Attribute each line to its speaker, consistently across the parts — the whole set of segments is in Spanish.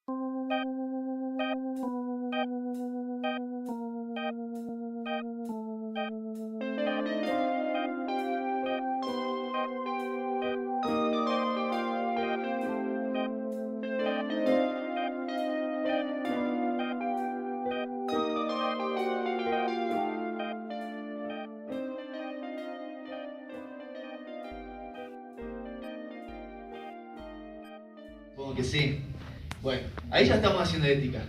Speaker 1: Supongo que sí. Bueno, ahí ya estamos haciendo ética.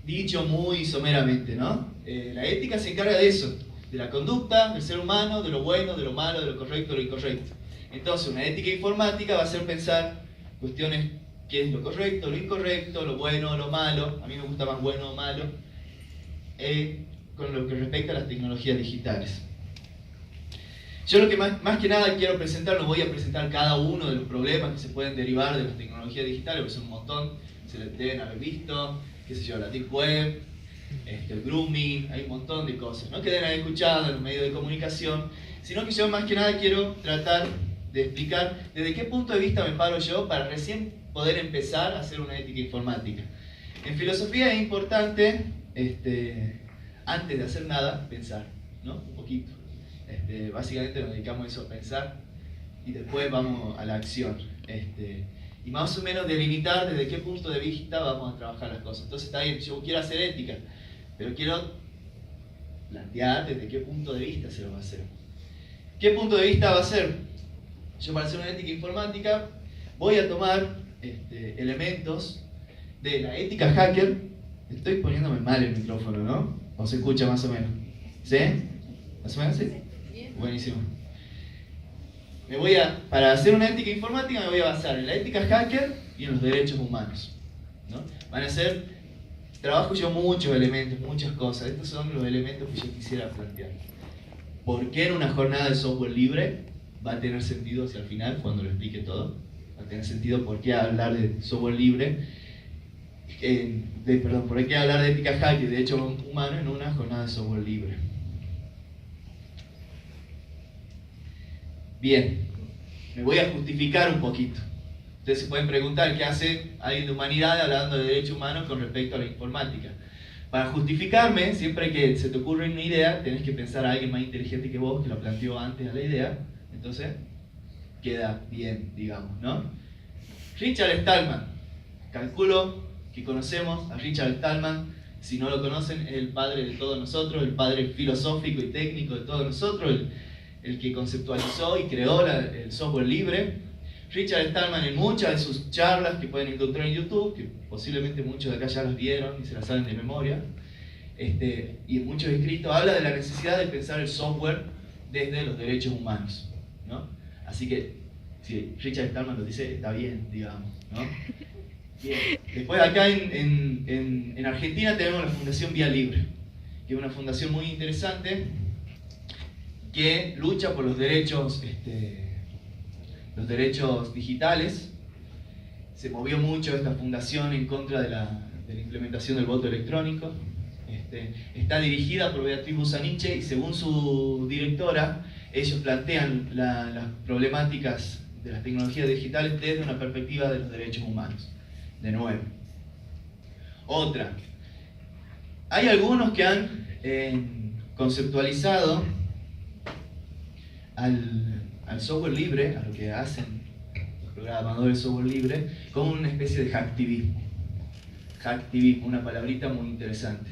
Speaker 1: Dicho muy someramente, ¿no? La ética se encarga de eso, de la conducta del ser humano, de lo bueno, de lo malo, de lo correcto, de lo incorrecto. Entonces, una ética informática va a ser pensar cuestiones, qué es lo correcto, lo incorrecto, lo bueno, lo malo. A mí me gusta más bueno o malo, con lo que respecta a las tecnologías digitales. Yo lo que más que nada quiero presentar, no voy a presentar cada uno de los problemas que se pueden derivar de las tecnologías digitales, porque son un montón, se les deben haber visto, qué sé yo, la Deep Web, el grooming, hay un montón de cosas, ¿no? Que deben haber escuchado en los medios de comunicación, sino que yo más que nada quiero tratar de explicar desde qué punto de vista me paro yo para recién poder empezar a hacer una ética informática. En filosofía es importante, antes de hacer nada, pensar, ¿no? Un poquito. Básicamente nos dedicamos a eso, a pensar, y después vamos a la acción. Y más o menos delimitar desde qué punto de vista vamos a trabajar las cosas. Entonces está bien, yo quiero hacer ética, pero quiero plantear desde qué punto de vista se lo va a hacer. ¿Qué punto de vista va a ser? Yo para hacer una ética informática voy a tomar elementos de la ética hacker. Estoy poniéndome mal el micrófono, ¿no? ¿O se escucha más o menos? ¿Sí? ¿Más o menos? ¿Sí? Buenísimo. Para hacer una ética informática me voy a basar en la ética hacker y en los derechos humanos, ¿no? Van a ser, trabajo yo muchos elementos, muchas cosas. Estos son los elementos que yo quisiera plantear. ¿Por qué en una jornada de software libre va a tener sentido hacia el final, cuando lo explique todo? Va a tener sentido por qué hablar de software libre, por qué hablar de ética hacker y de derechos humanos en una jornada de software libre. Bien, me voy a justificar un poquito. Ustedes se pueden preguntar qué hace alguien de humanidad hablando de derechos humanos con respecto a la informática. Para justificarme, siempre que se te ocurre una idea, tenés que pensar a alguien más inteligente que vos, que lo planteó antes a la idea. Entonces, queda bien, digamos, ¿no? Richard Stallman. Calculo que conocemos a Richard Stallman. Si no lo conocen, es el padre de todos nosotros, el padre filosófico y técnico de todos nosotros, el que conceptualizó y creó el software libre. Richard Stallman, en muchas de sus charlas que pueden encontrar en YouTube, que posiblemente muchos de acá ya las vieron y se las saben de memoria, y en muchos escritos, habla de la necesidad de pensar el software desde los derechos humanos, ¿no? Así que, si Richard Stallman lo dice, está bien, digamos, ¿no? Bien. Después acá en Argentina tenemos la Fundación Vía Libre, que es una fundación muy interesante, que lucha por los derechos digitales. Se movió mucho esta fundación en contra de la implementación del voto electrónico. Está dirigida por Beatriz Busaniche y según su directora, ellos plantean las problemáticas de las tecnologías digitales desde una perspectiva de los derechos humanos. De nuevo. Otra. Hay algunos que han conceptualizado al software libre, a lo que hacen los programadores de software libre, como una especie de hacktivismo. Hacktivismo, una palabrita muy interesante.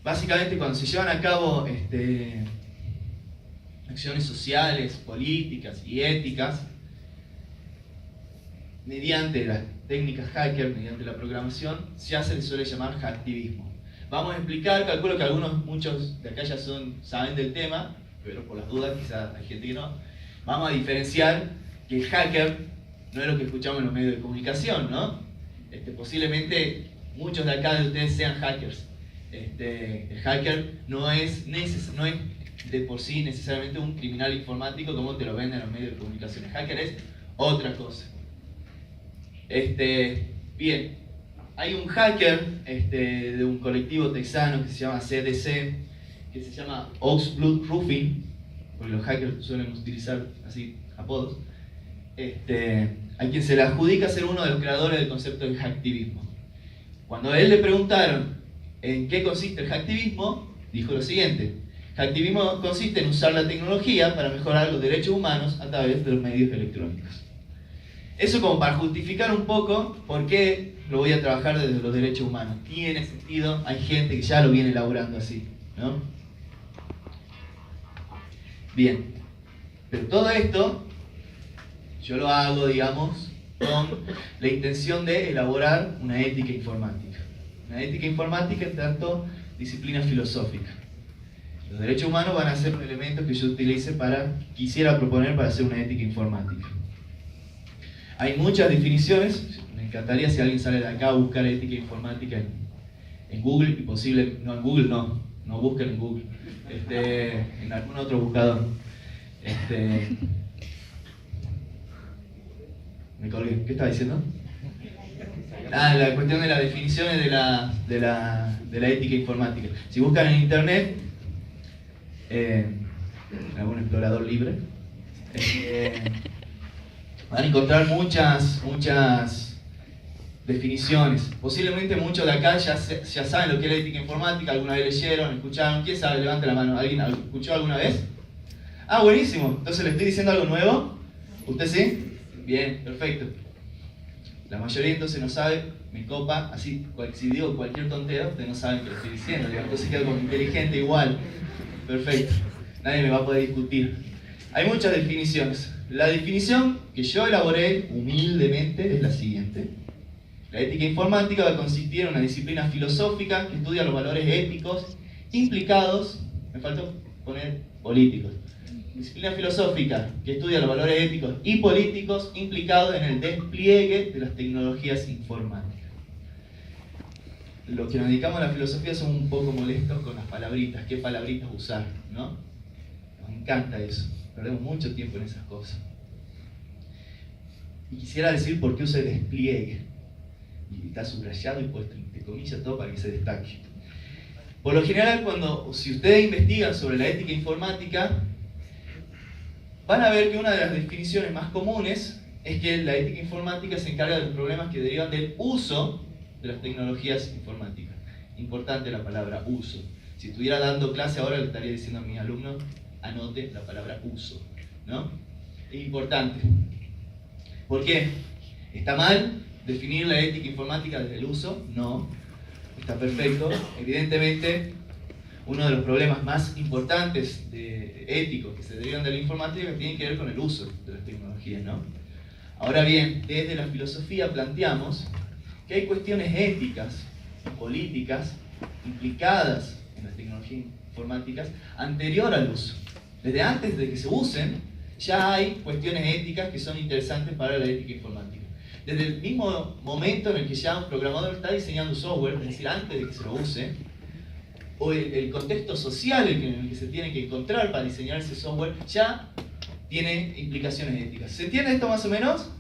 Speaker 1: Básicamente, cuando se llevan a cabo acciones sociales, políticas y éticas, mediante las técnicas hacker, mediante la programación, se le suele llamar hacktivismo. Vamos a explicar, calculo que muchos de acá ya saben del tema, pero por las dudas, quizás hay gente que no. Vamos a diferenciar que el hacker no es lo que escuchamos en los medios de comunicación, ¿no? Posiblemente muchos de acá de ustedes sean hackers. El hacker no es de por sí necesariamente un criminal informático como te lo venden en los medios de comunicación. El hacker es otra cosa. Bien, hay un hacker de un colectivo texano que se llama CDC, que se llama Oxbloodproofing, porque los hackers suelen utilizar así apodos, a quien se le adjudica ser uno de los creadores del concepto de hacktivismo. Cuando a él le preguntaron en qué consiste el hacktivismo, dijo lo siguiente: hacktivismo consiste en usar la tecnología para mejorar los derechos humanos a través de los medios electrónicos. Eso como para justificar un poco por qué lo voy a trabajar desde los derechos humanos. Tiene sentido, hay gente que ya lo viene elaborando así, ¿no? Bien, pero todo esto yo lo hago, digamos, con la intención de elaborar una ética informática. Una ética informática en tanto disciplina filosófica. Los derechos humanos van a ser un elemento que yo utilice quisiera proponer para hacer una ética informática. Hay muchas definiciones, me encantaría si alguien sale de acá a buscar ética informática en Google, y no en Google, no busquen en Google, en algún otro buscador. Me colgué, ¿qué estaba diciendo? La cuestión de las definiciones de la ética informática. Si buscan en internet, en algún explorador libre, van a encontrar muchas definiciones. Posiblemente muchos de acá ya saben lo que es la ética informática, alguna vez leyeron, escucharon. ¿Quién sabe? Levante la mano. ¿Alguien escuchó alguna vez? Ah, buenísimo. Entonces le estoy diciendo algo nuevo. ¿Usted sí? Bien, perfecto. La mayoría entonces no sabe, me copa, así, si digo cualquier tontera, ustedes no saben qué lo estoy diciendo, entonces quedo como inteligente igual. Perfecto. Nadie me va a poder discutir. Hay muchas definiciones. La definición que yo elaboré humildemente es la siguiente. La ética informática va a consistir en una disciplina filosófica que estudia los valores éticos implicados, me faltó poner políticos. Disciplina filosófica que estudia los valores éticos y políticos implicados en el despliegue de las tecnologías informáticas. Los que nos dedicamos a la filosofía somos un poco molestos con las palabritas, qué palabritas usar, ¿no? Nos encanta eso, perdemos mucho tiempo en esas cosas. Y quisiera decir por qué usa el despliegue. Y está subrayado y puesto entre comillas todo para que se destaque. Por lo general, si ustedes investigan sobre la ética informática, van a ver que una de las definiciones más comunes es que la ética informática se encarga de los problemas que derivan del uso de las tecnologías informáticas. Importante la palabra uso. Si estuviera dando clase ahora le estaría diciendo a mis alumnos, anote la palabra uso, ¿no? Es importante. ¿Por qué? ¿Está mal definir la ética informática desde el uso? No. Está perfecto. Evidentemente, uno de los problemas más importantes éticos que se derivan de la informática tienen que ver con el uso de las tecnologías, ¿no? Ahora bien, desde la filosofía planteamos que hay cuestiones éticas y políticas implicadas en las tecnologías informáticas anterior al uso. Desde antes de que se usen, ya hay cuestiones éticas que son interesantes para la ética informática. Desde el mismo momento en el que ya un programador está diseñando software, es decir, antes de que se lo use, o el contexto social en el que se tiene que encontrar para diseñar ese software, ya tiene implicaciones éticas. ¿Se entiende esto más o menos?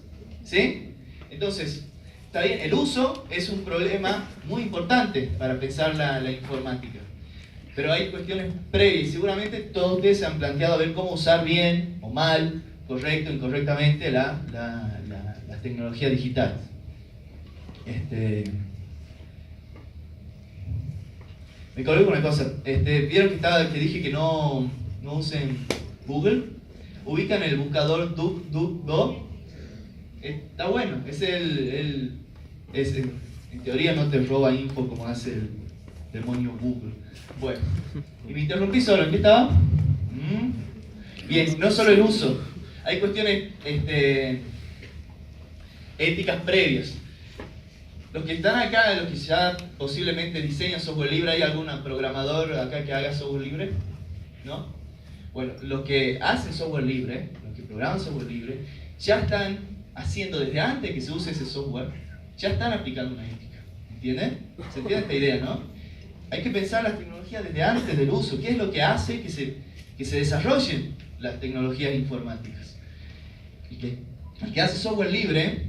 Speaker 1: ¿Sí? Entonces, está bien, el uso es un problema muy importante para pensar la informática. Pero hay cuestiones previas y seguramente todos ustedes se han planteado a ver cómo usar bien o mal, correcto o incorrectamente las tecnologías digitales. Me colgué con una cosa. ¿Vieron que dije que no usen Google? Ubican el buscador DuckDuckGo. Está bueno. En teoría no te roba info como hace el demonio Google. Bueno, y me interrumpí solo. ¿En qué estaba? Bien, no solo el uso. Hay cuestiones éticas previas. Los que están acá, los que ya posiblemente diseñan software libre, ¿hay algún programador acá que haga software libre? ¿No? Bueno, los que hacen software libre, los que programan software libre, ya están haciendo desde antes de que se use ese software, ya están aplicando una ética. ¿Entienden? ¿Se entiende esta idea, no? Hay que pensar las tecnologías desde antes del uso. ¿Qué es lo que hace que se desarrollen las tecnologías informáticas? Y que el que hace software libre,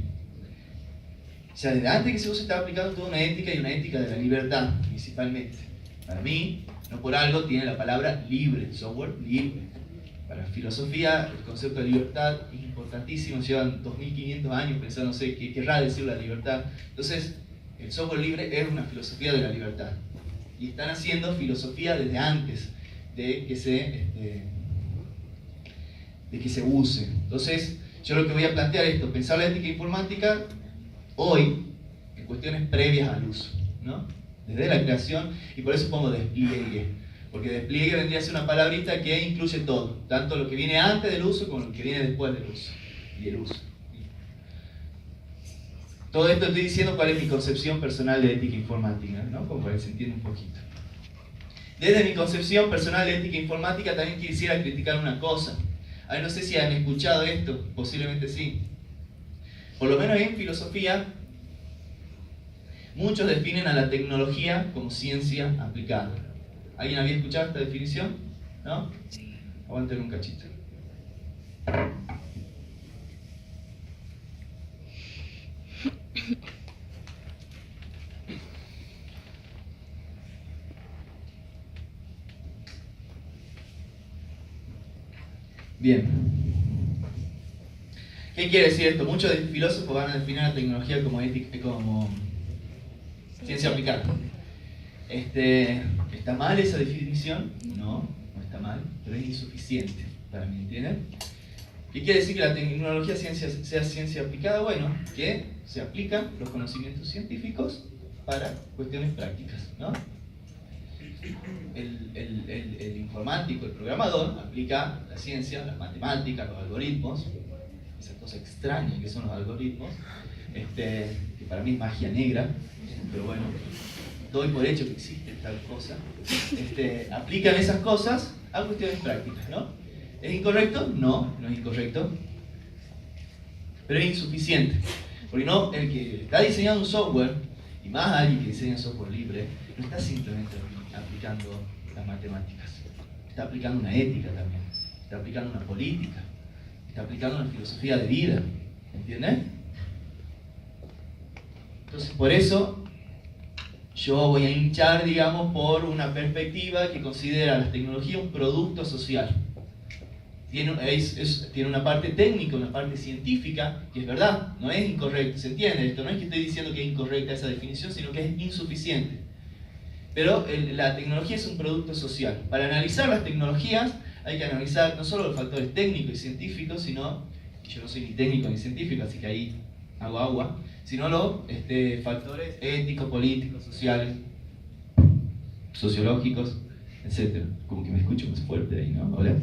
Speaker 1: ya desde antes que se use está aplicando toda una ética y una ética de la libertad, principalmente. Para mí, no por algo tiene la palabra libre, software libre. Para filosofía, el concepto de libertad es importantísimo, llevan 2500 años pensándose qué querrá decir la libertad. Entonces, el software libre es una filosofía de la libertad. Y están haciendo filosofía desde antes de que se use. Entonces, yo lo que voy a plantear es esto, pensar la ética informática hoy en cuestiones previas al uso, ¿no? Desde la creación, y por eso pongo despliegue, porque despliegue vendría a ser una palabrita que incluye todo, tanto lo que viene antes del uso como lo que viene después del uso y el uso. Todo esto estoy diciendo cuál es mi concepción personal de ética informática, ¿no? Como para que se entienda un poquito. Desde mi concepción personal de ética informática también quisiera criticar una cosa. A ver, no sé si han escuchado esto, posiblemente sí. Por lo menos en filosofía, muchos definen a la tecnología como ciencia aplicada. ¿Alguien había escuchado esta definición? ¿No? Aguanten un cachito. Bien. ¿Qué quiere decir esto? Muchos filósofos van a definir la tecnología como ciencia aplicada. ¿Está mal esa definición? No, no está mal, pero es insuficiente para mí, ¿entienden? ¿Qué quiere decir que la tecnología sea ciencia aplicada? Bueno, que se aplican los conocimientos científicos para cuestiones prácticas, ¿no? El informático, el programador, aplica la ciencia, las matemáticas, los algoritmos, esa cosa extraña que son los algoritmos, que para mí es magia negra, pero bueno, doy por hecho que existe tal cosa, aplican esas cosas a cuestiones prácticas, ¿no? ¿Es incorrecto? No, no es incorrecto, pero es insuficiente, porque no, el que está diseñando un software, y más alguien que diseña software libre, no está simplemente aplicando las matemáticas, está aplicando una ética también, está aplicando una política, está aplicando una filosofía de vida, ¿entiendes? Entonces, por eso yo voy a hinchar, digamos, por una perspectiva que considera la tecnología un producto social. Tiene una parte técnica, una parte científica, que es verdad, no es incorrecto, ¿se entiende esto? No es que estoy diciendo que es incorrecta esa definición, sino que es insuficiente. Pero la tecnología es un producto social. Para analizar las tecnologías hay que analizar no solo los factores técnicos y científicos, sino, yo no soy ni técnico ni científico, así que ahí hago agua, sino los factores éticos, políticos, sociales, sociológicos, etc. Como que me escucho más fuerte ahí, ¿no? ¿Hola?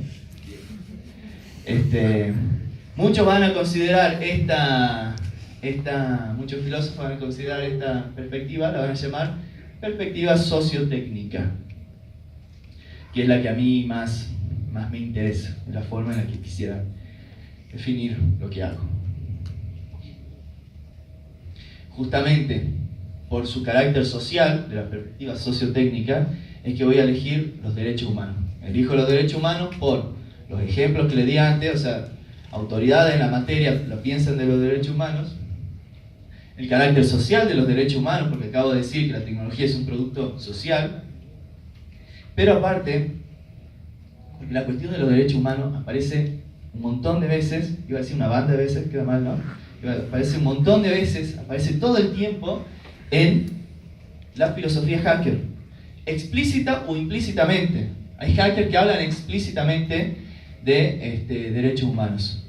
Speaker 1: Muchos van a considerar muchos filósofos van a considerar esta perspectiva, la van a llamar perspectiva sociotécnica, que es la que a mí más me interesa, es la forma en la que quisiera definir lo que hago. Justamente por su carácter social, de la perspectiva sociotécnica, es que voy a elegir los derechos humanos. Elijo los derechos humanos por los ejemplos que le di antes, o sea, autoridades en la materia lo piensan de los derechos humanos, el carácter social de los derechos humanos, porque acabo de decir que la tecnología es un producto social, pero aparte, porque la cuestión de los derechos humanos aparece un montón de veces, iba a decir una banda de veces, queda mal, ¿no? Aparece un montón de veces, aparece todo el tiempo en la filosofía hacker, explícita o implícitamente. Hay hackers que hablan explícitamente de derechos humanos.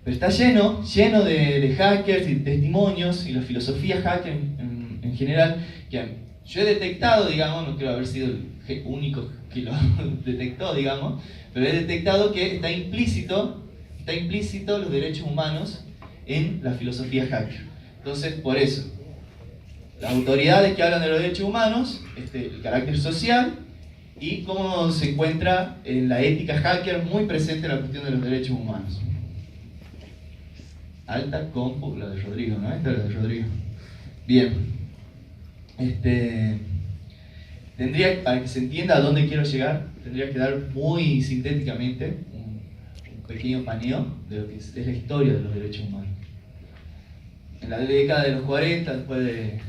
Speaker 1: Pero está lleno de hackers y testimonios, y la filosofía hacker en general, que yo he detectado, digamos, no creo haber sido el único que lo detectó, digamos, pero he detectado que está implícito los derechos humanos en la filosofía hacker. Entonces, por eso, las autoridades que hablan de los derechos humanos, el carácter social, y cómo se encuentra en la ética hacker muy presente la cuestión de los derechos humanos. Alta compu, la de Rodrigo, ¿no? Esta es la de Rodrigo. Bien. Tendría, para que se entienda a dónde quiero llegar, tendría que dar muy sintéticamente un pequeño paneo de lo que es la historia de los derechos humanos. En la década de los 40, después de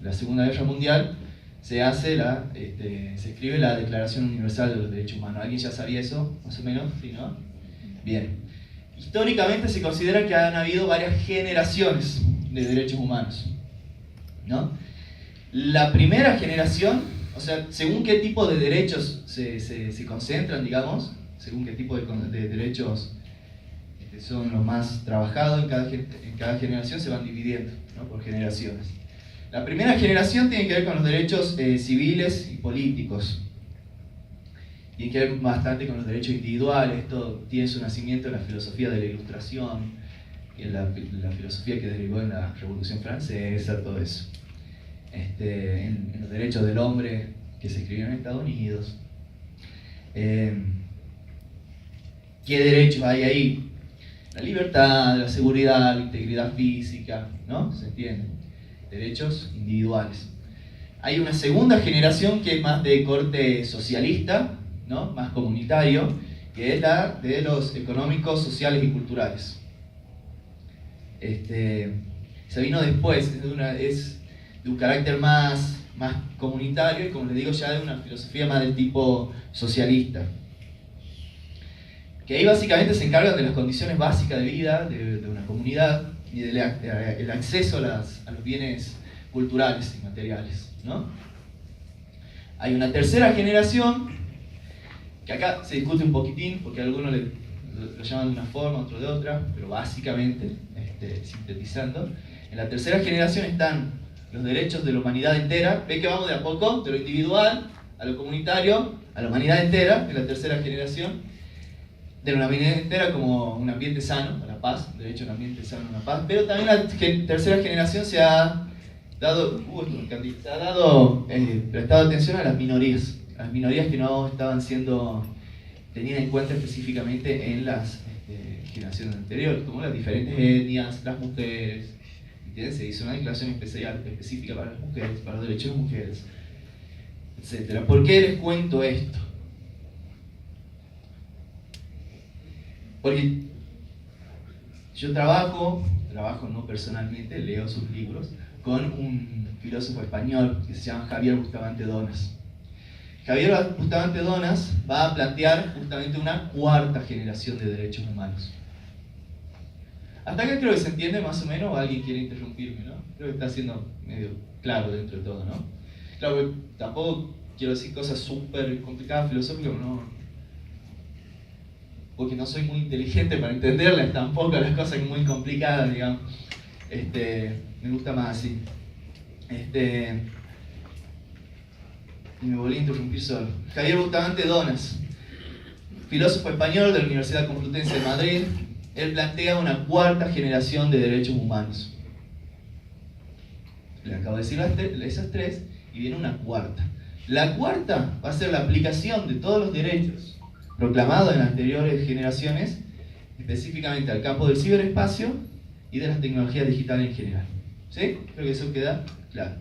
Speaker 1: la Segunda Guerra Mundial, se escribe la Declaración Universal de los Derechos Humanos. ¿Alguien ya sabía eso, más o menos? ¿Sí, no? Bien. Históricamente se considera que han habido varias generaciones de derechos humanos. ¿no? La primera generación, o sea, según qué tipo de derechos se concentran, digamos, según qué tipo de derechos son los más trabajados en cada generación, se van dividiendo, ¿no? Por generaciones. La primera generación tiene que ver con los derechos civiles y políticos. Tiene que ver bastante con los derechos individuales. Esto tiene su nacimiento en la filosofía de la Ilustración, y en la filosofía que derivó en la Revolución Francesa, todo eso. En los derechos del hombre que se escribieron en Estados Unidos. ¿Qué derechos hay ahí? La libertad, la seguridad, la integridad física, ¿no? ¿Se entiende? Derechos individuales. Hay una segunda generación que es más de corte socialista, ¿no? Más comunitario, que es la de los económicos, sociales y culturales. Se vino después, es de un carácter más comunitario y, como les digo, ya de una filosofía más del tipo socialista. Que ahí básicamente se encargan de las condiciones básicas de vida de una comunidad y del acceso a los bienes culturales y materiales, ¿no? Hay una tercera generación, que acá se discute un poquitín, porque algunos lo llaman de una forma, otros de otra, pero básicamente, sintetizando, en la tercera generación están los derechos de la humanidad entera. Ve que vamos de a poco, de lo individual a lo comunitario, a la humanidad entera, en la tercera generación. De la humanidad entera como un ambiente sano, a la paz, derecho a un ambiente sano, a la paz. Pero también la tercera generación se ha prestado atención a las minorías que no estaban siendo tenidas en cuenta específicamente en las generaciones anteriores, como las diferentes etnias, las mujeres. ¿Entiendes? Se hizo una declaración específica para las mujeres, para los derechos de mujeres, etc. ¿Por qué les cuento esto? Porque yo trabajo no personalmente, leo sus libros, con un filósofo español que se llama Javier Bustamante Donas. Javier Bustamante Donas va a plantear justamente una cuarta generación de derechos humanos. Hasta acá creo que se entiende más o menos, o alguien quiere interrumpirme, ¿no? Creo que está siendo medio claro dentro de todo, ¿no? Claro que tampoco quiero decir cosas súper complicadas, filosóficas, ¿no? Porque no soy muy inteligente para entenderlas tampoco, las cosas muy complicadas, digamos. Me gusta más así. Y me volví a interrumpir solo. Javier Bustamante Donas, filósofo español de la Universidad Complutense de Madrid, él plantea una cuarta generación de derechos humanos. Le acabo de decir esas tres y viene una cuarta. La cuarta va a ser la aplicación de todos los derechos proclamados en anteriores generaciones, específicamente al campo del ciberespacio y de las tecnologías digitales en general. ¿Sí? Creo que eso queda claro.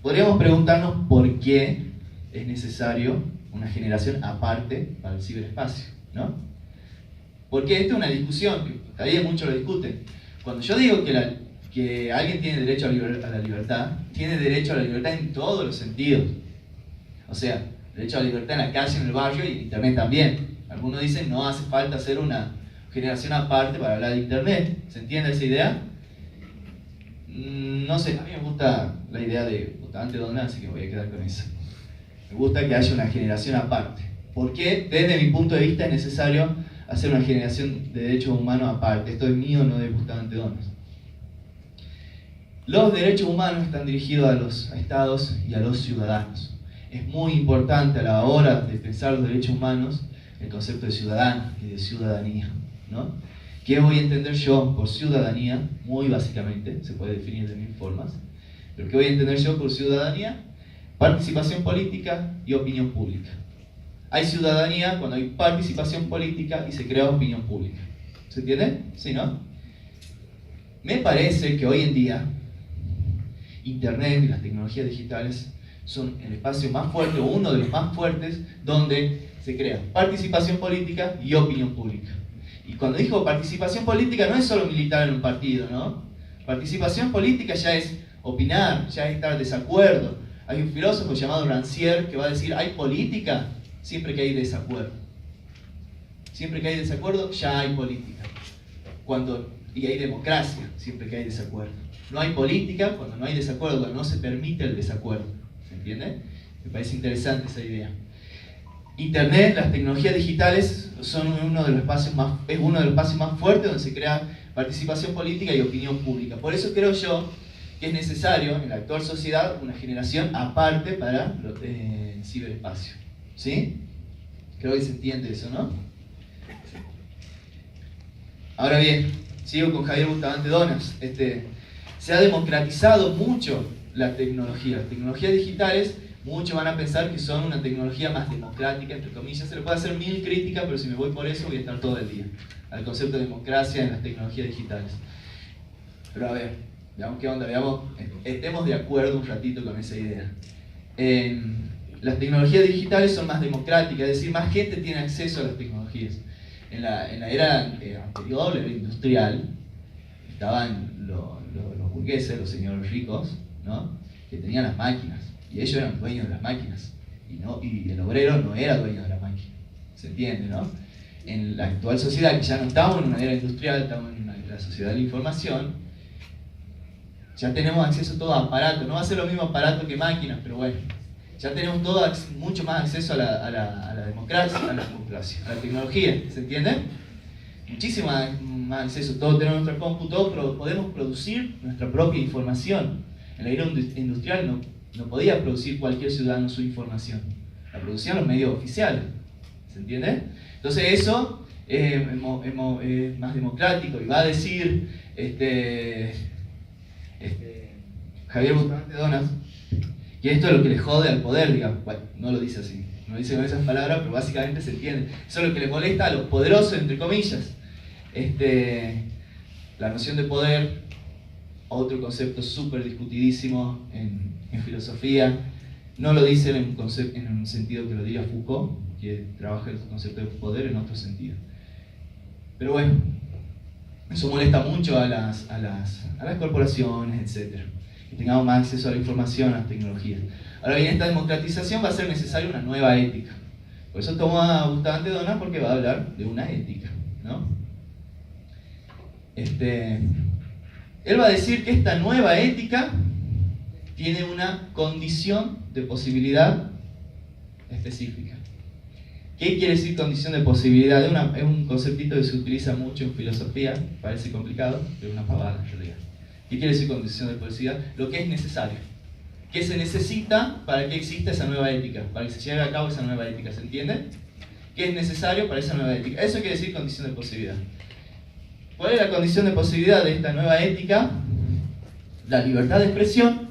Speaker 1: Podríamos preguntarnos por qué es necesario una generación aparte para el ciberespacio, ¿no? Porque esta es una discusión que todavía muchos lo discuten. Cuando yo digo que alguien tiene derecho a la libertad, tiene derecho a la libertad en todos los sentidos. O sea, derecho a la libertad en la calle, en el barrio y en internet también. Algunos dicen no hace falta hacer una generación aparte para hablar de internet. ¿Se entiende esa idea? No sé, a mí me gusta la idea de Bustamante Donas, así que voy a quedar con eso. Me gusta que haya una generación aparte. Porque desde mi punto de vista es necesario hacer una generación de derechos humanos aparte. Esto es mío, no de Bustamante Donas. Los derechos humanos están dirigidos a los estados y a los ciudadanos. Es muy importante a la hora de pensar los derechos humanos el concepto de ciudadano y de ciudadanía, ¿no? ¿Qué voy a entender yo por ciudadanía? Muy básicamente, se puede definir de mil formas. Pero ¿qué voy a entender yo por ciudadanía? Participación política y opinión pública. Hay ciudadanía cuando hay participación política y se crea opinión pública. ¿Se entiende? ¿Sí, no? Me parece que hoy en día Internet y las tecnologías digitales son el espacio más fuerte, o uno de los más fuertes, donde se crea participación política y opinión pública. Y cuando digo participación política no es solo militar en un partido, ¿no? Participación política ya es opinar, ya es estar en desacuerdo. Hay un filósofo llamado Rancière que va a decir, hay política siempre que hay desacuerdo. Siempre que hay desacuerdo, ya hay política. Y hay democracia siempre que hay desacuerdo. No hay política cuando no hay desacuerdo, cuando no se permite el desacuerdo. ¿Se entiende? Me parece interesante esa idea. Internet, las tecnologías digitales son es uno de los espacios más fuertes donde se crea participación política y opinión pública. Por eso creo yo que es necesario en la actual sociedad una generación aparte para el ciberespacio. ¿Sí? Creo que se entiende eso, ¿no? Ahora bien, sigo con Javier Bustamante Donas. Se ha democratizado mucho la tecnología. Las tecnologías digitales, muchos van a pensar que son una tecnología más democrática, entre comillas. Se le puede hacer mil críticas, pero si me voy por eso voy a estar todo el día. Al concepto de democracia en las tecnologías digitales. Pero a ver, veamos qué onda, estemos de acuerdo un ratito con esa idea. Las tecnologías digitales son más democráticas, es decir, más gente tiene acceso a las tecnologías. En la era anterior, la era industrial, estaban los burgueses, los señores ricos, ¿no? Que tenían las máquinas, y ellos eran dueños de las máquinas, y el obrero no era dueño de la máquina. ¿Se entiende, no? En la actual sociedad, que ya no estamos en una era industrial, estamos en la sociedad de la información, ya tenemos acceso a todo aparato. No va a ser lo mismo aparato que máquinas, pero bueno, ya tenemos mucho más acceso a la democracia, a la tecnología. ¿Se entiende? Muchísimo más acceso. Todos tenemos nuestro cómputo, pero podemos producir nuestra propia información. En la era industrial no podía producir cualquier ciudadano su información. La producían los medios oficiales. ¿Se entiende? Entonces eso es más democrático. Y va a decir Javier Bustamante Donas que esto es lo que le jode al poder, digamos. Bueno, no lo dice así, no lo dice con esas palabras, pero básicamente se entiende. Eso es lo que le molesta a los poderosos, entre comillas. La noción de poder, otro concepto súper discutidísimo en filosofía. No lo dice en un sentido que lo diga Foucault, que trabaja el concepto de poder en otro sentido. Pero bueno, eso molesta mucho a las corporaciones, etc. Que tengamos más acceso a la información, a las tecnologías. Ahora bien, esta democratización va a ser necesaria una nueva ética. Por eso tomo a Bustamante Donas, porque va a hablar de una ética, ¿no? Él va a decir que esta nueva ética tiene una condición de posibilidad específica. ¿Qué quiere decir condición de posibilidad? Es un conceptito que se utiliza mucho en filosofía, parece complicado, pero es una pavada en realidad. ¿Qué quiere decir condición de posibilidad? Lo que es necesario. ¿Qué se necesita para que exista esa nueva ética? Para que se lleve a cabo esa nueva ética, ¿se entiende? ¿Qué es necesario para esa nueva ética? Eso quiere decir condición de posibilidad. ¿Cuál es la condición de posibilidad de esta nueva ética? La libertad de expresión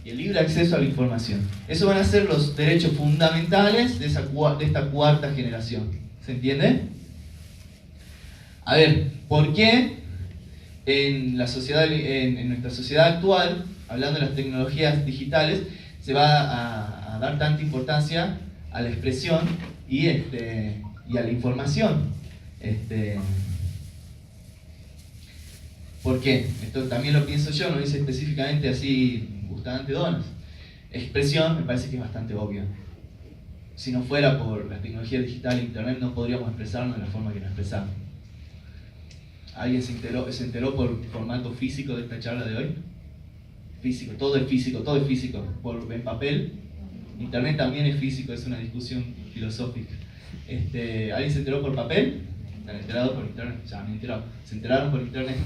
Speaker 1: y el libre acceso a la información. Esos van a ser los derechos fundamentales de esta cuarta generación. ¿Se entiende? A ver, ¿por qué en nuestra sociedad actual, hablando de las tecnologías digitales, se va a dar tanta importancia a la expresión y a la información? ¿Por qué? Esto también lo pienso yo, no dice específicamente así Bustamante Donas. Expresión me parece que es bastante obvio. Si no fuera por las tecnologías digitales e internet no podríamos expresarnos de la forma que nos expresamos. ¿Alguien se enteró por formato físico de esta charla de hoy? Físico, todo es físico. En papel. Internet también es físico, es una discusión filosófica. ¿Alguien se enteró por papel? ¿Se han enterado por internet? Ya me he enterado. ¿Se enteraron por internet?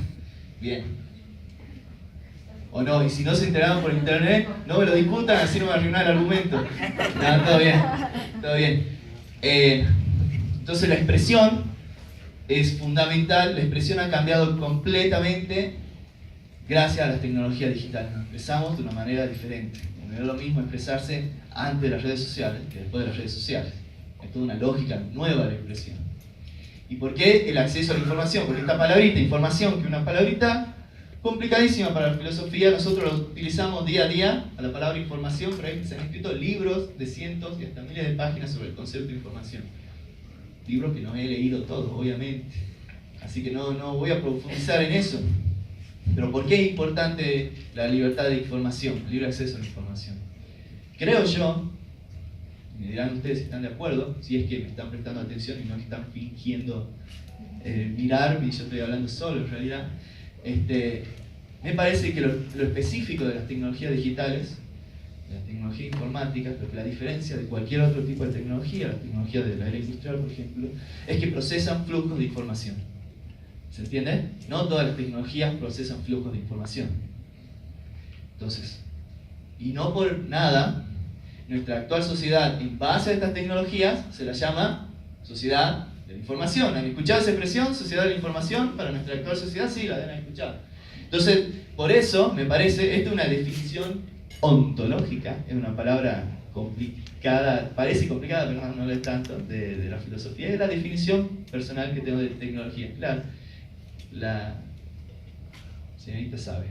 Speaker 1: Bien. O no, y si no se enteraron por internet, no me lo discutan, así no me arruinan el argumento. No, todo bien. Entonces la expresión es fundamental, la expresión ha cambiado completamente gracias a las tecnologías digitales. Nos expresamos de una manera diferente. No es lo mismo expresarse antes de las redes sociales que después de las redes sociales. Es toda una lógica nueva de la expresión. ¿Y por qué el acceso a la información? Porque esta palabrita, información, que es una palabrita complicadísima para la filosofía, nosotros lo utilizamos día a día a la palabra información, pero ahí se han escrito libros de cientos y hasta miles de páginas sobre el concepto de información. Libros que no he leído todos, obviamente. Así que no voy a profundizar en eso. Pero ¿por qué es importante la libertad de información, el libre acceso a la información? Creo yo, me dirán ustedes si están de acuerdo, si es que me están prestando atención y no están fingiendo mirarme y yo estoy hablando solo en realidad. Me parece que lo específico de las tecnologías digitales, de la tecnología informática, porque la diferencia de cualquier otro tipo de tecnología, la tecnología de la era industrial, por ejemplo, es que procesan flujos de información. ¿Se entiende? No todas las tecnologías procesan flujos de información. Entonces, y no por nada, nuestra actual sociedad, en base a estas tecnologías, se la llama sociedad de la información. ¿Han escuchado esa expresión, sociedad de la información, para nuestra actual sociedad? Sí, la han escuchado. Entonces, por eso, me parece, esta es una definición ontológica, es una palabra complicada, parece complicada, pero no lo es tanto, de la filosofía, es la definición personal que tengo de tecnología. Claro, la señorita sabe.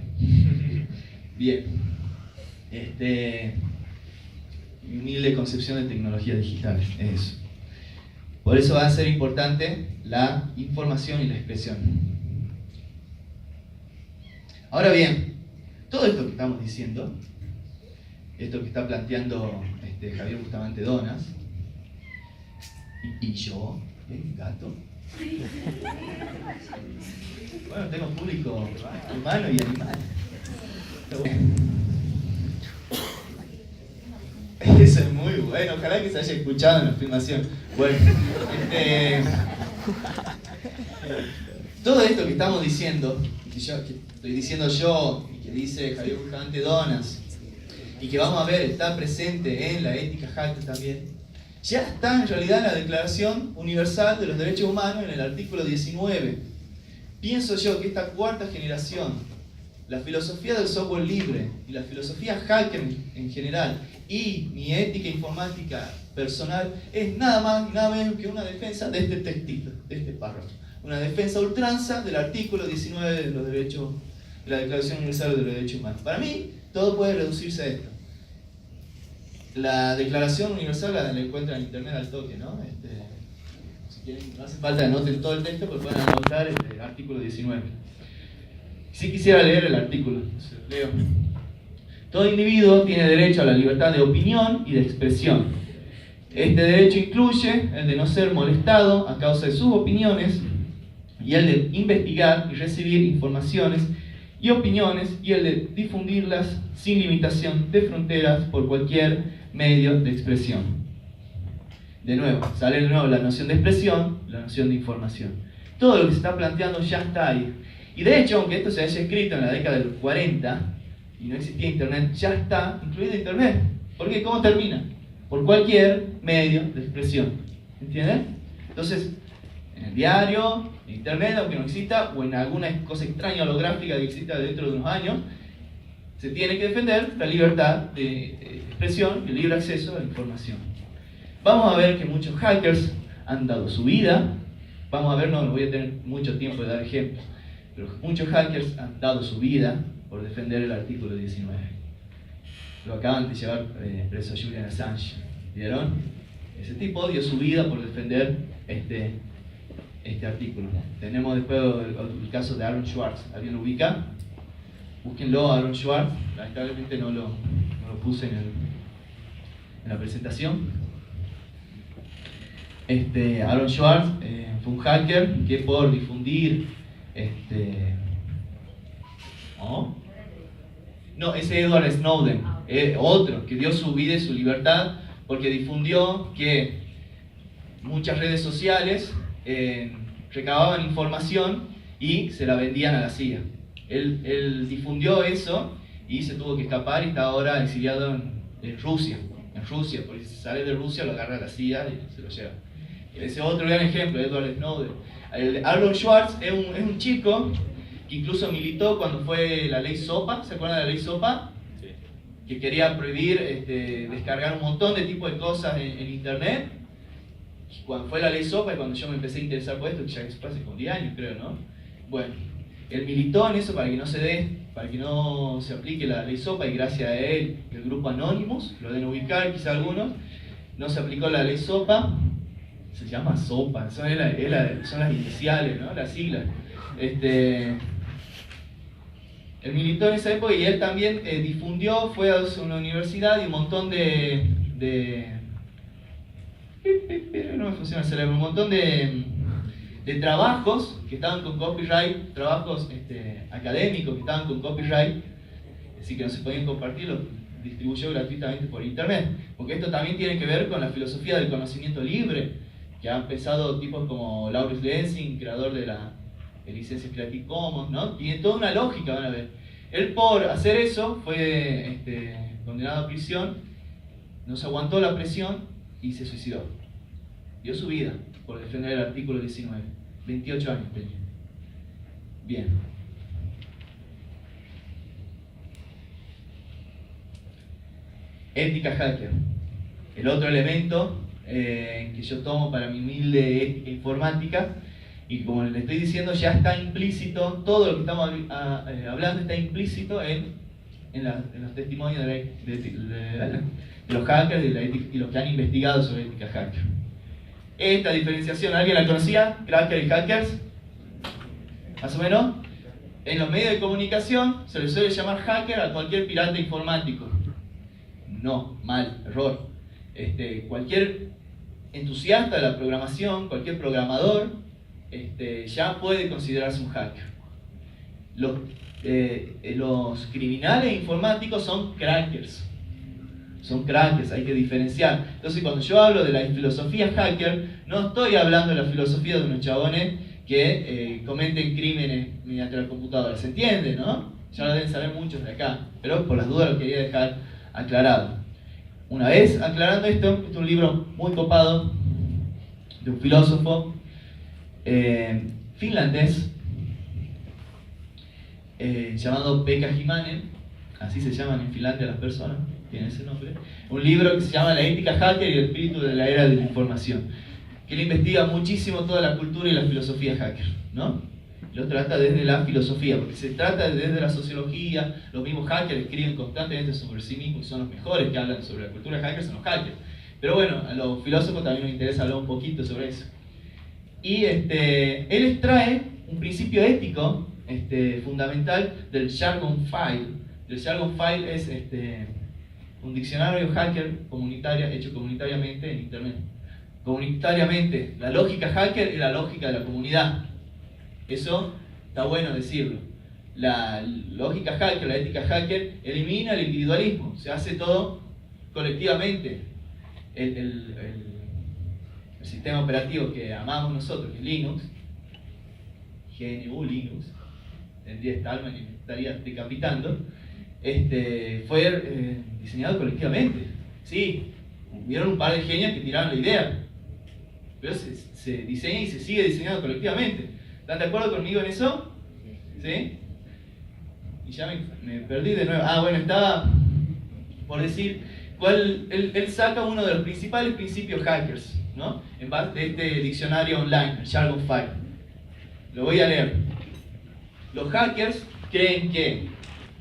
Speaker 1: Bien. Mi humilde concepción de tecnología digital es eso. Por eso va a ser importante la información y la expresión. Ahora bien, todo esto que estamos diciendo, esto que está planteando Javier Bustamante Donas, y yo, gato. Bueno, tengo público humano y animal. Eso es muy bueno, ojalá que se haya escuchado en la filmación. Bueno, todo esto que estamos diciendo, que estoy diciendo yo, y que dice Javier Bustamante Donas, y que vamos a ver está presente en la ética hacker también, ya está en realidad en la Declaración Universal de los Derechos Humanos en el artículo 19. Pienso yo que esta cuarta generación, la filosofía del software libre y la filosofía hacker en general y mi ética informática personal es nada más y nada menos que una defensa de este textito, de este párrafo. Una defensa a ultranza del artículo 19 de los derechos, de la Declaración Universal de los Derechos Humanos. Para mí, todo puede reducirse a esto. La Declaración Universal la encuentran en internet al toque, ¿no? Si quieren, no hace falta que anoten todo el texto, porque pueden anotar el artículo 19. Si quisiera leer el artículo, se lo leo. Todo individuo tiene derecho a la libertad de opinión y de expresión. Este derecho incluye el de no ser molestado a causa de sus opiniones y el de investigar y recibir informaciones y opiniones y el de difundirlas sin limitación de fronteras por cualquier medio de expresión. De nuevo, sale de nuevo la noción de expresión, la noción de información. Todo lo que se está planteando ya está ahí. Y de hecho, aunque esto se haya escrito en la década del 40 y no existía internet, ya está incluido internet. ¿Por qué? ¿Cómo termina? Por cualquier medio de expresión. ¿Entienden? Entonces, en el diario, en internet, aunque no exista, o en alguna cosa extraña holográfica que exista dentro de unos años, se tiene que defender la libertad de expresión y el libre acceso a la información. Vamos a ver que muchos hackers han dado su vida. Vamos a ver, no voy a tener mucho tiempo de dar ejemplos, pero muchos hackers han dado su vida por defender el artículo 19. Lo acaban de llevar preso a Julian Assange. ¿Vieron? Ese tipo dio su vida por defender este artículo. Tenemos después el caso de Aaron Swartz. ¿Alguien lo ubica? Búsquenlo, Aaron Swartz. Lamentablemente no lo puse en la presentación. Aaron Swartz fue un hacker que por difundir no, ese Edward Snowden, otro que dio su vida y su libertad porque difundió que muchas redes sociales recababan información y se la vendían a la CIA. Él difundió eso y se tuvo que escapar y está ahora exiliado en Rusia. En Rusia, porque si sale de Rusia lo agarra la CIA y se lo lleva. Ese otro gran ejemplo, Edward Snowden. Aaron Swartz es un chico que incluso militó cuando fue la ley SOPA. ¿Se acuerdan de la ley SOPA? Sí. Que quería prohibir descargar un montón de tipos de cosas en internet. Cuando fue la ley SOPA y cuando yo me empecé a interesar por esto, que ya fue hace como 10 años creo, ¿no? Bueno, él militó en eso para que no se aplique la ley SOPA, y gracias a él, el grupo Anonymous, lo deben ubicar quizá algunos, no se aplicó la ley SOPA. Se llama SOPA, son las iniciales, ¿no? Las siglas. Él militó en esa época y él también difundió, fue a una universidad y un montón no me funciona el cerebro, un montón de de trabajos que estaban con copyright, trabajos académicos que estaban con copyright, así que no se podían compartir, los distribuyó gratuitamente por internet. Porque esto también tiene que ver con la filosofía del conocimiento libre, que han pensado tipos como Lawrence Lessig, creador de la licencia Creative Commons, ¿no? Tiene toda una lógica, van a ver. Él por hacer eso fue condenado a prisión, no se aguantó la presión y se suicidó. Dio su vida por defender el artículo 19. 28 años tenía. Bien. Ética hacker. El otro elemento que yo tomo para mi humilde ética informática, y como les estoy diciendo, ya está implícito, todo lo que estamos hablando está implícito en los testimonios de los hackers y los que han investigado sobre ética hacker. Esta diferenciación, ¿alguien la conocía? Cracker y hackers. Más o menos. En los medios de comunicación se le suele llamar hacker a cualquier pirata informático. No, mal, error. Cualquier entusiasta de la programación, cualquier programador, ya puede considerarse un hacker. Los criminales informáticos son crackers. Son crackers, hay que diferenciar. Entonces, cuando yo hablo de la filosofía hacker, no estoy hablando de la filosofía de unos chabones que cometen crímenes mediante la computadora. ¿Se entiende, no? Ya lo deben saber muchos de acá, pero por las dudas lo quería dejar aclarado. Una vez aclarando esto, este es un libro muy copado de un filósofo finlandés llamado Pekka Himanen, así se llaman en Finlandia las personas, tiene ese nombre. Un libro que se llama La ética hacker y el espíritu de la era de la información, que él investiga muchísimo toda la cultura y la filosofía hacker, ¿no? Lo trata desde la filosofía, porque se trata desde la sociología. Los mismos hackers escriben constantemente sobre sí mismos y son los mejores que hablan sobre la cultura hacker, son los hackers. Pero bueno, a los filósofos también nos interesa hablar un poquito sobre eso. Y él extrae un principio ético fundamental del Jargon File. El Jargon File es un diccionario hacker hecho comunitariamente en internet. Comunitariamente, la lógica hacker es la lógica de la comunidad. Eso está bueno decirlo. La lógica hacker, la ética hacker, elimina el individualismo. Se hace todo colectivamente. El sistema operativo que amamos nosotros, que es Linux, GNU Linux, tendría esta alma y me estaría decapitando, fue diseñado colectivamente. Sí, hubieron un par de genios que tiraron la idea, pero se diseña y se sigue diseñando colectivamente. ¿Están de acuerdo conmigo en eso? ¿Sí? Y ya me perdí de nuevo. Bueno, estaba por decir él saca uno de los principales principios hackers, ¿no? En base de este diccionario online, el Jargon File. Lo voy a leer. Los hackers creen que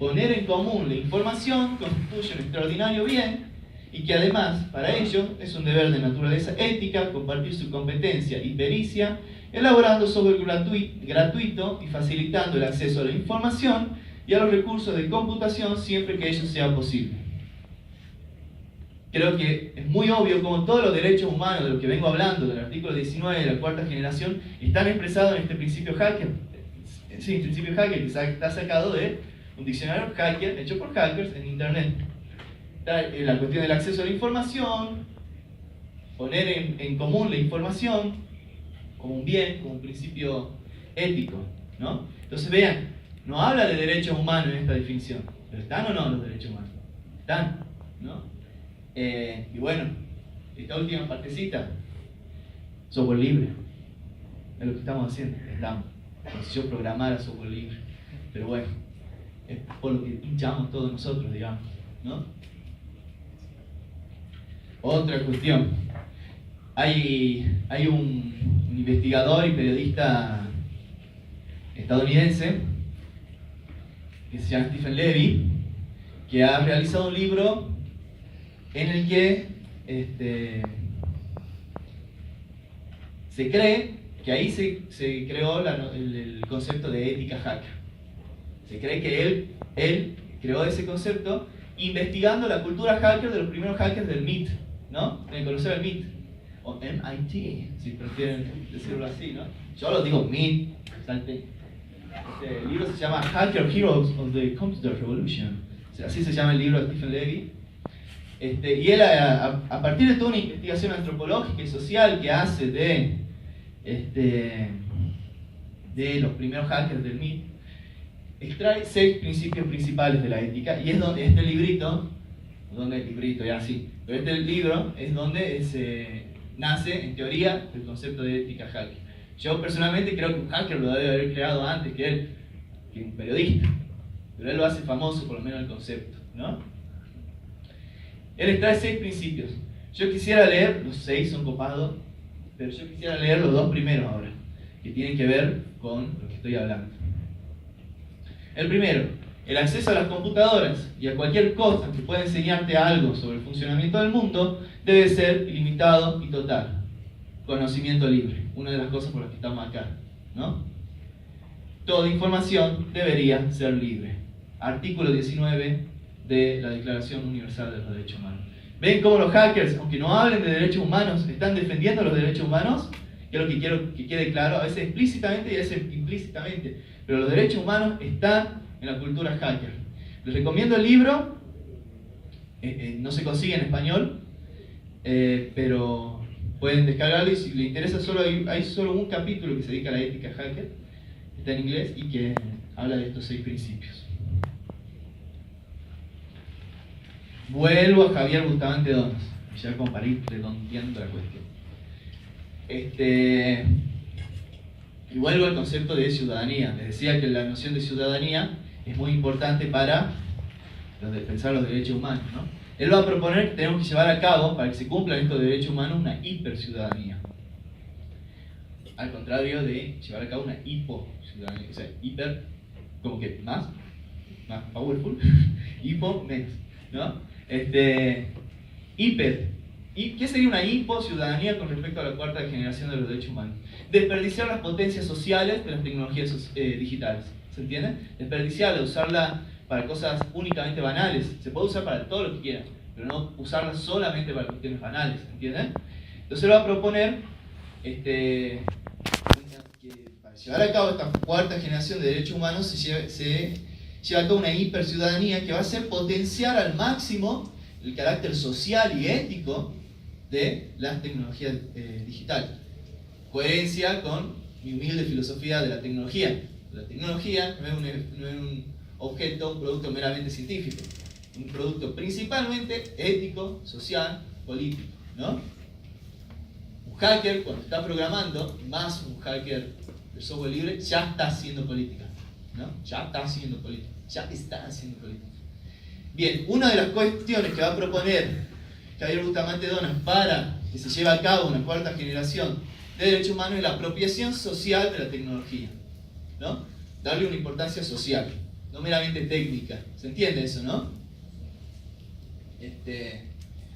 Speaker 1: poner en común la información constituye un extraordinario bien y que además para ellos es un deber de naturaleza ética compartir su competencia y pericia elaborando software gratuito y facilitando el acceso a la información y a los recursos de computación siempre que ello sea posible. Creo que es muy obvio cómo todos los derechos humanos de los que vengo hablando, del artículo 19 de la cuarta generación, están expresados en este principio hacker. Sí, el principio hacker que está sacado de un diccionario hacker hecho por hackers en internet. Está la cuestión del acceso a la información, poner en común la información como un bien, como un principio ético, ¿no? Entonces vean, no habla de derechos humanos en esta definición, pero ¿están o no los derechos humanos? Están, ¿no? Y bueno, esta última partecita, software libre, es lo que estamos haciendo, estamos. Como si yo programara software libre, pero bueno, es por lo que hinchamos todos nosotros, digamos, ¿no? Otra cuestión, hay un investigador y periodista estadounidense que se llama Stephen Levy, que ha realizado un libro en el que se cree que ahí se creó el concepto de ética hacker. Se cree que él creó ese concepto investigando la cultura hacker de los primeros hackers del MIT, ¿no? Deben conocer el MIT, o MIT, si prefieren decirlo así, ¿no? Yo lo digo MIT. Este libro se llama Hacker Heroes of the Computer Revolution. O sea, así se llama el libro de Stephen Levy. Y él, a partir de toda una investigación antropológica y social que hace de los primeros hackers del MIT, extrae 6 principios principales de la ética, y es donde este librito, ya sí, pero este libro es donde nace, en teoría, el concepto de ética hacker. Yo personalmente creo que un hacker lo debe haber creado antes que un periodista, pero él lo hace famoso, por lo menos el concepto, ¿no? Él extrae 6 principios. Yo quisiera leer, los 6 son copados, pero yo quisiera leer los 2 primeros ahora, que tienen que ver con lo que estoy hablando. El primero, el acceso a las computadoras y a cualquier cosa que pueda enseñarte algo sobre el funcionamiento del mundo debe ser ilimitado y total. Conocimiento libre, una de las cosas por las que estamos acá, ¿no? Toda información debería ser libre. Artículo 19 de la Declaración Universal de los Derechos Humanos. ¿Ven cómo los hackers, aunque no hablen de derechos humanos, están defendiendo los derechos humanos? Que es lo que quiero que quede claro, a veces explícitamente y a veces implícitamente. Pero los derechos humanos están en la cultura hacker. Les recomiendo el libro, no se consigue en español, pero pueden descargarlo, y si les interesa, hay solo un capítulo que se dedica a la ética hacker, está en inglés y que habla de estos 6 principios. Vuelvo a Javier Bustamante Donas, ya comparé redondeando la cuestión. Y vuelvo al concepto de ciudadanía. Les decía que la noción de ciudadanía es muy importante para pensar los derechos humanos, ¿no? Él va a proponer que tenemos que llevar a cabo, para que se cumplan estos derechos humanos, una hiperciudadanía. Al contrario de llevar a cabo una hipociudadanía. O sea, hiper, como que más powerful, hipo, menos, ¿no? Hiper. ¿Y qué sería una hipociudadanía con respecto a la 4ª generación de los derechos humanos? Desperdiciar las potencias sociales de las tecnologías digitales. ¿Se entiende? Desperdiciarla, usarla para cosas únicamente banales. Se puede usar para todo lo que quieran, pero no usarla solamente para cuestiones banales. ¿Se entiende? Entonces va a proponer que para llevar a cabo esta 4ª generación de derechos humanos se lleva a cabo una hiperciudadanía que va a hacer potenciar al máximo el carácter social y ético de las tecnologías digitales. Coherencia con mi humilde filosofía de la tecnología. La tecnología no es un objeto, un producto meramente científico. Un producto principalmente ético, social, político, ¿no? Un hacker, cuando está programando, más un hacker de software libre, ya está haciendo política, ¿no? Ya está haciendo política. Bien, una de las cuestiones que va a proponer Javier Bustamante Donas para que se lleve a cabo una 4ª generación de derechos humanos es la apropiación social de la tecnología, ¿no? Darle una importancia social, no meramente técnica. ¿Se entiende eso, no?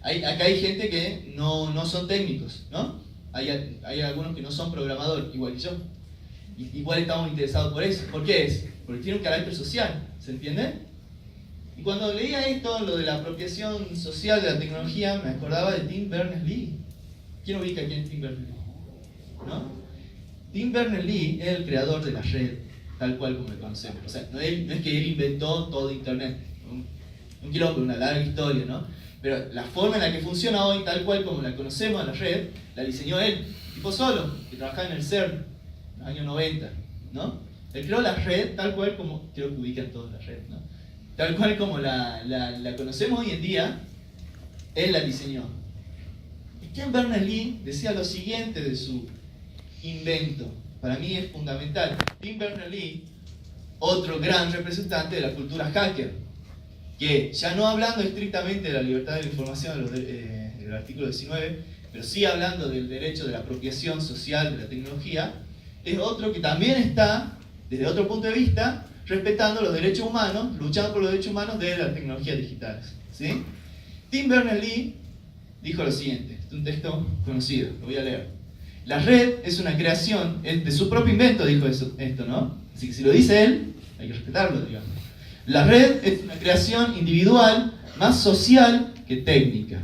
Speaker 1: Acá hay gente que no son técnicos, ¿no? Hay algunos que no son programadores, igual que yo. Igual estamos interesados por eso. ¿Por qué es? Porque tiene un carácter social, ¿se entiende? Y cuando leía esto, lo de la apropiación social de la tecnología, me acordaba de Tim Berners-Lee. ¿Quién ubica quién es Tim Berners-Lee? ¿No? Tim Berners-Lee es el creador de la red, tal cual como la conocemos. O sea, no es que él inventó todo Internet. Un quilombo, una larga historia, ¿no? Pero la forma en la que funciona hoy, tal cual como la conocemos, la red, la diseñó él, tipo solo, que trabajaba en el CERN, en los años 90, ¿no? Él creó la red tal cual como, creo que ubican todos la red, ¿no? Tal cual como la conocemos hoy en día, él la diseñó. Y Tim Berners-Lee decía lo siguiente de su invento, para mí es fundamental. Tim Berners-Lee, otro gran representante de la cultura hacker, que ya no hablando estrictamente de la libertad de la información del artículo 19, pero sí hablando del derecho de la apropiación social de la tecnología, es otro que también está, desde otro punto de vista, respetando los derechos humanos, luchando por los derechos humanos de las tecnologías digitales, ¿sí? Tim Berners-Lee dijo lo siguiente, es un texto conocido, lo voy a leer. La red es una creación, de su propio invento dijo esto, ¿no? Así que si lo dice él, hay que respetarlo, digamos. La red es una creación individual, más social que técnica.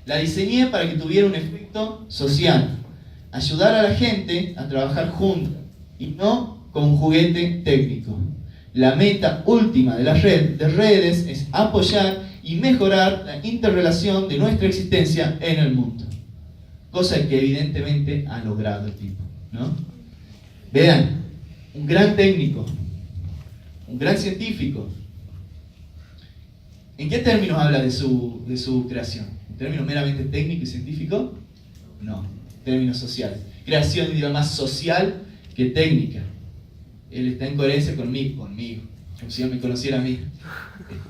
Speaker 1: La diseñé para que tuviera un efecto social, ayudar a la gente a trabajar juntos, y no como un juguete técnico. La meta última de la red de redes es apoyar y mejorar la interrelación de nuestra existencia en el mundo. Cosa que evidentemente ha logrado el tipo, ¿no? Vean, un gran técnico, un gran científico. ¿En qué términos habla de su creación? ¿En términos meramente técnico y científico? No, en términos sociales. Creación, digo, más social que técnica. Él está en coherencia conmigo, como si él me conociera a mí.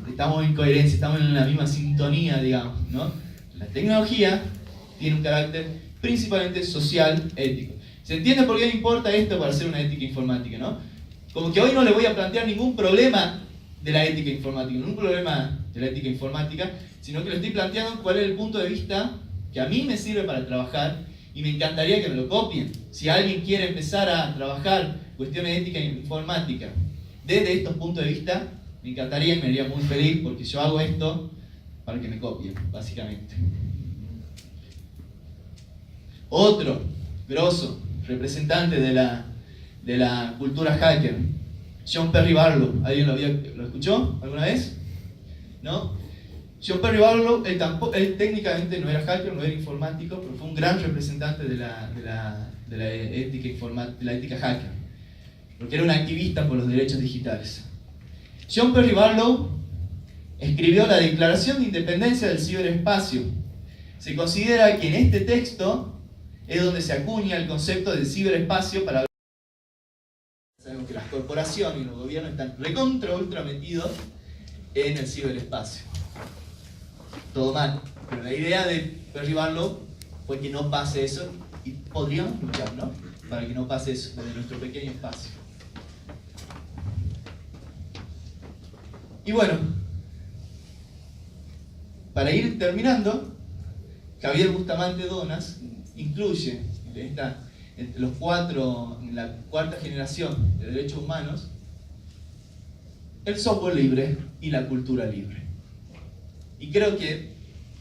Speaker 1: Estamos en coherencia, estamos en la misma sintonía, digamos, ¿no? La tecnología tiene un carácter principalmente social, ético. ¿Se entiende por qué me importa esto para hacer una ética informática, no? Como que hoy no le voy a plantear ningún problema de la ética informática, ningún problema de la ética informática, sino que le estoy planteando cuál es el punto de vista que a mí me sirve para trabajar y me encantaría que me lo copien. Si alguien quiere empezar a trabajar cuestiones de ética informática desde estos puntos de vista, me encantaría y me haría muy feliz porque yo hago esto para que me copien, básicamente. Otro grosso representante de la cultura hacker, John Perry Barlow. ¿Alguien lo escuchó alguna vez? ¿No? John Perry Barlow, él técnicamente no era hacker, no era informático, pero fue un gran representante de la ética hacker, porque era un activista por los derechos digitales. John Perry Barlow escribió la Declaración de Independencia del Ciberespacio. Se considera que en este texto es donde se acuña el concepto del ciberespacio para... Sabemos que las corporaciones y los gobiernos están recontra ultra metidos en el ciberespacio. Todo mal, pero la idea de Perry Barlow fue que no pase eso y podríamos luchar, ¿no? Para que no pase eso desde nuestro pequeño espacio. Y bueno, para ir terminando, Javier Bustamante Donas incluye entre los cuatro, en la cuarta generación de derechos humanos, el software libre y la cultura libre. Y creo que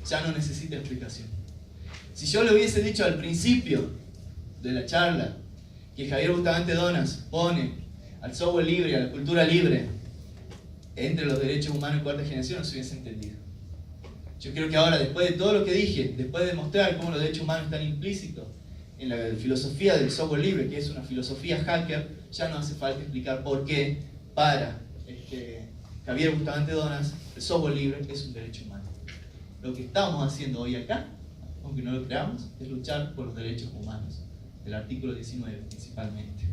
Speaker 1: ya no necesita explicación. Si yo le hubiese dicho al principio de la charla que Javier Bustamante Donas pone al software libre y a la cultura libre entre los derechos humanos en cuarta generación, no se hubiese entendido. Yo creo que ahora, después de todo lo que dije, después de mostrar cómo los derechos humanos están implícitos en la filosofía del software libre, que es una filosofía hacker, ya no hace falta explicar por qué para Javier Bustamante Donas el software libre es un derecho humano. Lo que estamos haciendo hoy acá, aunque no lo creamos, es luchar por los derechos humanos, el artículo 19 principalmente.